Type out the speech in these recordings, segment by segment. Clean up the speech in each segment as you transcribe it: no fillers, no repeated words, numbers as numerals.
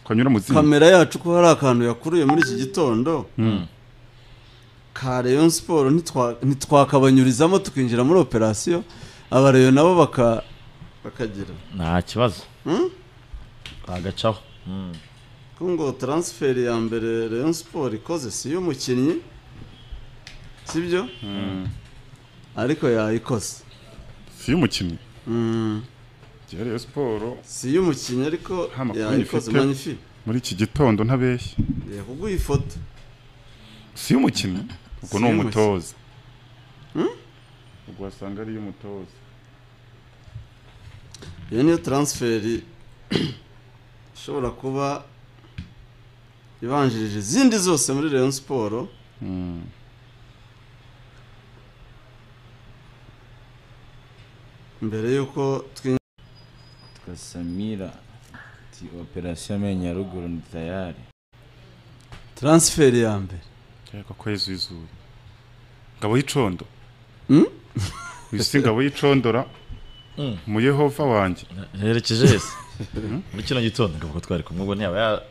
kwanyura mu zindi kamera yacu ko hari akantu yakuruye muri iki gitondo ka Rayon Sport ntitwakabanyurizamo tukinjira muri operation abareyo nabo bakagira nta kibazo agacaho ngo transfer ya mbere Rayon Sport ikoze si y'umukinnyi sibyo ariko yayikoze si y'umukinnyi Rayon Sport si y'umukinnyi ariko yayikoze magnifique muri iki gitondo ntabeshye kuguha ifoto si y'umukinnyi ubwo no umutoza ubwo wasanga ari y'umutoza iyo niyo transfer ishobora kuba ibanjirije izindi zose muri Rayon Sport mbere yuko twasamira operation menya ruguru ni tayari transfer ya mbere yego kwezi izuba ngabo yicondo Ngabo yicondora mu Yehova wanje herekeje ese muri kino gitondo ngabo twari kumwe ubwo ntiyaba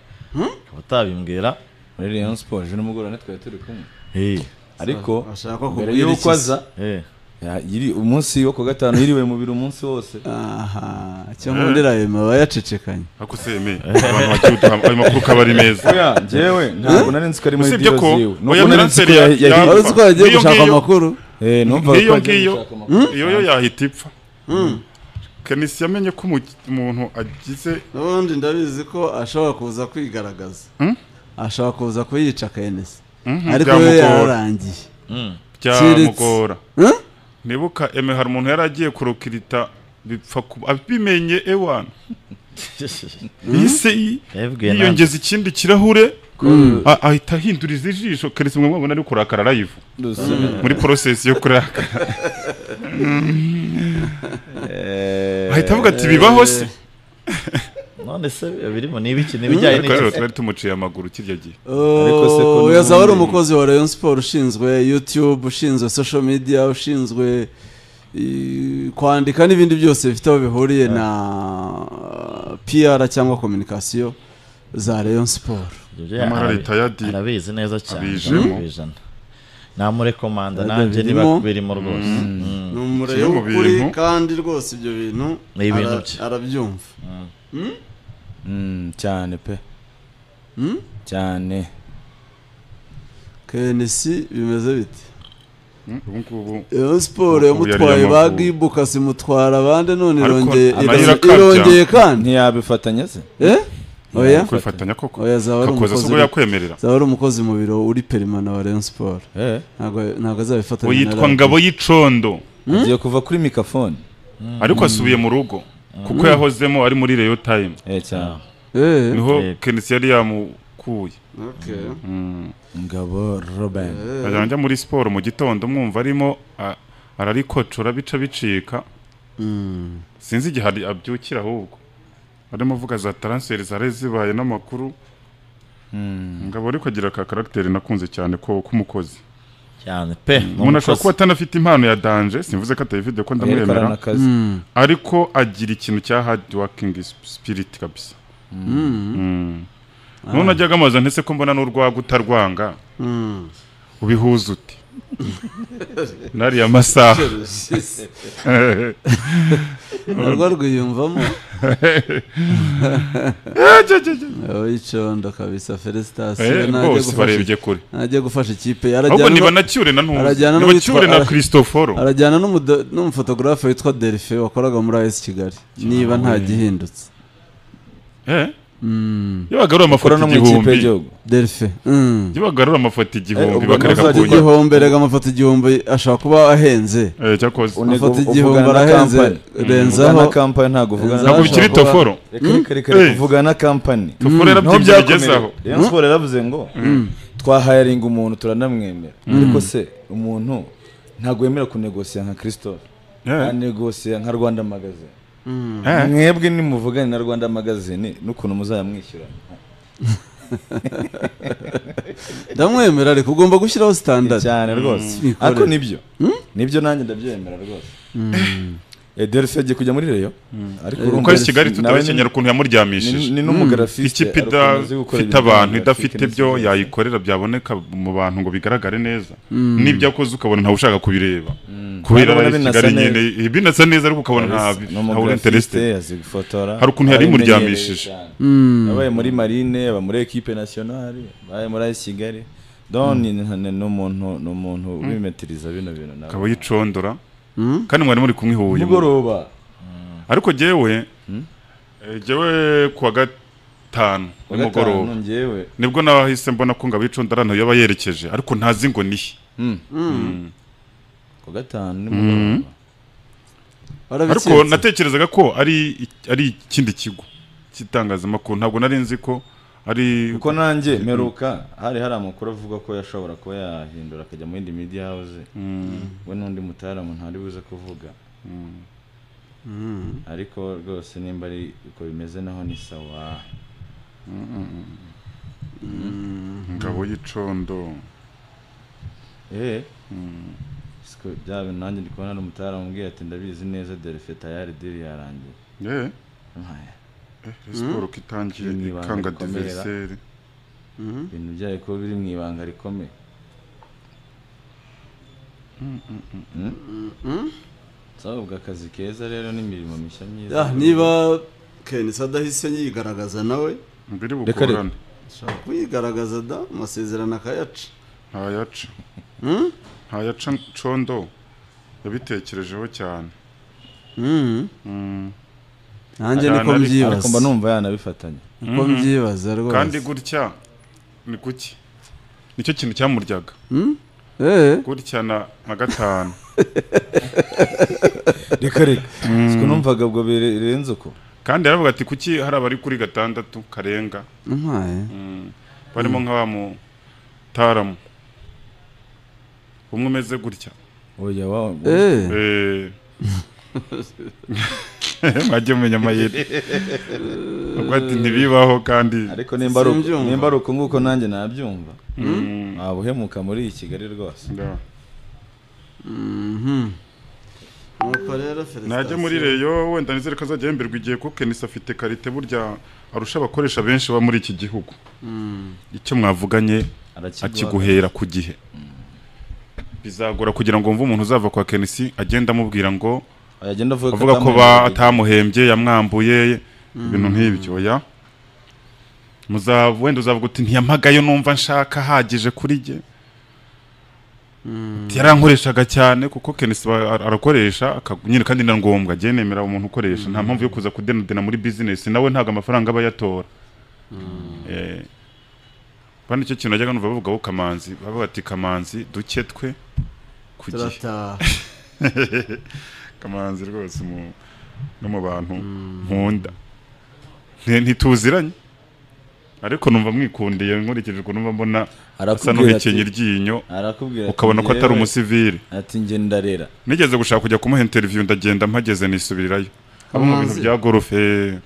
tabimbwira muri Rayon Sport je n'umugoro netwe turi kumwe ariko ashaka mbere yuko aza yiri umunsi wo ku gatanu yiriwe mu biro umunsi wose cyo mundira yema bayacecekanye akuseme abantu bacyuta ayo makuru kabari meza oya jewe ntabwo nari nzi ko ari muri dio ziwe no transfer ya uziko yagiye gushaka amakuru numva ko iyo yahita ipfa KNC yamenye ko umuntu agize n'ubundi ndabizi ko ashobora kuza kwigaragaza ashobora kuza kuyica KNC ariko we yarangiye byamugora nibuka hari umuntu yaragiye kurukirita bipfa abimenye ewana bise yiyongeza ikindi kirahure ahita ahinduriza ijisho KNC mwe mubona ari kurakara live muri process yo kurakara ahita avuga ati bibaho se none se birimo nibiki nibijyanye n'iki twari tumuciye amaguru kirya gihe ariko se ko yazaba ari umukozi wa Rayon Sport ushinzwe YouTube ushinzwe social media ushinzwe kwandika n'ibindi byose bifite aho bihuriye na PR cyangwa communication za Rayon Sport arabizi neza cyane namurekomanda nanjye niba birimo rwose n'umureye w'ukuri kandi rwose ibyo bintu arabyumva cyane pe cyane KNC bimeze bite Rayon Sport yamutwaye bagibuka simutwara abandi none irongeye kandi ntiyabifatanya se oya kwifatanya koko oya zabaruko yakwemerera zabari umukozi mu biro uri permanent wa Rayon Sport ntago azabifatanya yitwa Ngabo yicondo agiye kuva kuri microphone ariko asubiye mu rugo kuko yahozemo ari muri Rayon Time cyane niho KNC yari yamukuye Ngabo Robin ajanja muri sport mu gitondo mwumva arimo ararikocora bica bicika sinzi igihe abyukira ahubwo arimo avuga za transfer zare zibaye n'amakuru Ngabo ariko agira ka character nakunze cyane ko kumukozi cyane pe umuntu ashobora kuba atanafite impano ya danger simvuze ko atayifite ko ndamwemera ariko agira ikintu cya hard working spirit kabisa none ajyaga amaza ntese ko mbona n'urwaga utarwanga ubihuza uti nari amasaha narwo rwiyumvamo yicondo kabisa felicitation najye gufasha ikipe yarajyana niba nacyure na ntuzi niba cyure na Christopher arajyana n'umufotografe witwa Delphe wakoraga muri AS Kigali niba nta gihindutse yabagarura amafoto igihumbi Delphe yabagarura amafoto igihumbi bakareka igihumbi rega amafoto igihumbi ashaka kuba ahenze cyakoze amafoto igihumbi arahenze renzaho na company ntago vugana ntabwo bikiri toforo reka kuvugana na company toforo yarabyigezaho Rayon Sport yaravuze ngo twahayaringa umuntu turanamwemera ariko se umuntu ntago yemera kunegosia nka Christophe anegosia nka Rwanda magazine mwebwe nimuvugane na Rwanda magazine n'ukuntu muzayamwishyura ndamwemera ariko ugomba gushyiraho standard cyane rwose ariko nibyo nanjye ndabyemera rwose Delphi agiye kujya muri Rayon ariko uko ari Kigali tutabekenyera ukuntu yamuryamishije ni n'umugrafiste ikipe idafite abantu idafite byo yayikorera byaboneka mu bantu ngo bigaragare neza n'ibyo akoze ukabona ntawe ushaka kubireba kubera Kigali nyene binasa neza ariko ukabona nta interested hari ukuntu yari muryamishije abaye muri marine aba muri equipe nationale baye muri Kigali don n'umuntu ubimetiriza bino bintu nawe kabo yicondora kandi mwari muri kumwe Huye mugoroba ariko jewe kuwa gatanu mugoroba nibwo nahise mbona ko ngabicondora nto yaba yerekeje ariko ntazi ngo nihe kuwa gatanu mugoroba ariko natekerezaga ko ari ikindi kigo kitangazamakuru ntabwo nari nzi ko ari uko nanjye meruka hari amakuru avuga ko yashobora kuba yahindura akajya mu yindi media house we n'undi mutaramu ntari buze kuvuga ariko rwose nimba ari uko bimeze naho ni sawa ngabo y'icondo siko byabe nanjye ndi kubona n'umutaramu umbwiye ati ndabizi neza Delphi tayari diri yarangiye siporo kitangiye ikanga diversaire ibintu byaye ko biri mu ibanga rikomeye sabwa akazi keza rero n'imirimo mishya myiza niba KNC adahise yigaragaza nawe mbiri bukorane shaka kuyigaragaza da amasezerano akayaca ntayaca condo yabitekerejeho cyane nanjye niko mbyibaza ariko mba numva yanabifatanya niko mbyibaza rwose kandi gutya ni kuki nicyo kintu cyamuryaga gutya na gatanu reka siko numvaga ubwo birenze uko kandi yaravuga ati kuki hari abari kuri 6 karenga barimo nk'aba mu taramu umwe umeze gutya oya wa mwajye mumenya amayeri ati ntibibaho kandi ariko nimba ari uko nguko nanjye nabyumva wabuhemuka muri Kigali rwose najya muri Rayon wenda nizere ko azajya yemberwa igihe ko KNC afite karite burya arusha abakoresha benshi ba muri iki gihugu icyo mwavuganye akiguhera ku gihe bizagora kugira ngo mve umuntu uzava kwa KNC agenda amubwira ngo avuga ko batamuhembye yamwambuye ibintu nk'ibyo oya wenda uzavuga uti ntiyamagayo numva nshaka hagije kuri jye yarankoreshaga cyane kuko KNC arakoresha nyine kandi na ngombwa agiye nemera umuntu ukoresha nta mpamvu yo kuza kudenadena muri business nawe ntago amafaranga aba yatora kandi icyo kintu najyaga numva bavuga ko Kamanzi bavuga ati Kamanzi duke twe kugihe Kamanzi rwose no mu bantu nkunda ntituziranye ariko numva mwikundiye nkurikije uko numva mbona asa n'uhekenye iryinyo ukabona ko atari umusivili ati nge ndarera nigeze gushaka kujya kumuha interview ndagenda mpageze nisubirirayo abo mu bintu bya golfe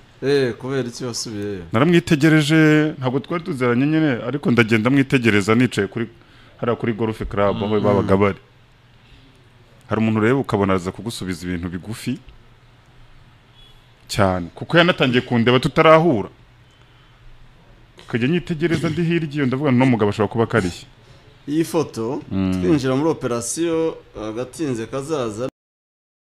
kubera iki wasubiyeyo naramwitegereje ntabwo twari tuziranye nyine ariko ndagenda mwitegereza nicaye kuri golfe club aho babaga bari hari umuntu reba ukabona aza kugusubiza ibintu bigufi cyane kuko yanatangiye kundeba tutarahura kajya nyitegereza ndi hirya iyo ndavuga no mugabo ashobora kuba kariye iyi foto twinjira muri operasiyo agatinze kazaza